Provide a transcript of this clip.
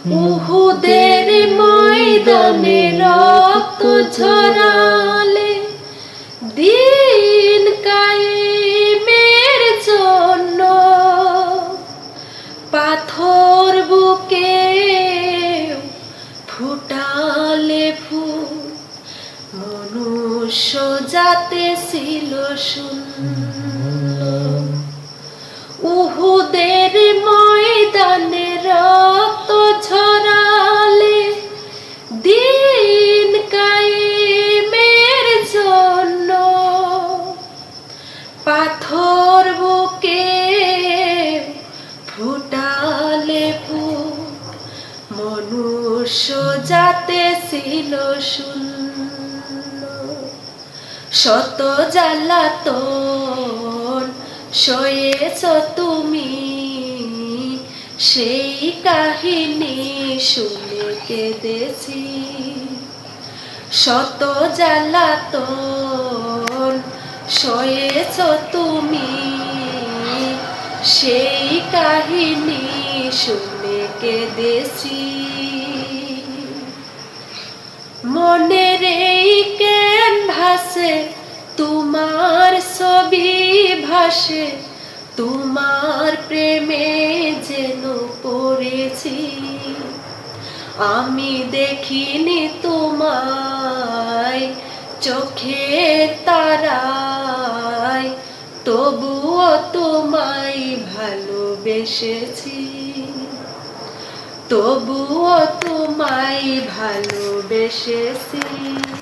উহুদের ময়দানে রক্ত ঝরালে দিন কায়েমের জন্য পাথর বুকে ফুটালে ফুল মনুষ্য জাতে ছিল শূন্য। উহুদের ময়দানে রক্ত ঝরালে দিন কায়েমের জন্য পাথর বুকে ফুটালে ফুল মনুষ্য জাতে ছিল শূন্য। শত জ্বালাতন সয়েছ তুমি, সেই কাহিনী শুনে কেঁদেছি। শত জ্বালাতন সয়েছ তুমি, সেই কাহিনী শুনে কেঁদেছি। মনের এই ক্যানভাসে তোমার ছবি ভাসে, তোমার প্রেমে যেন পড়েছি। আমি দেখিনি তোমায় চোখের তারায়, তবুও তোমায় ভালোবেসেছি, তবুও তোমায় ভালোবেসেছি।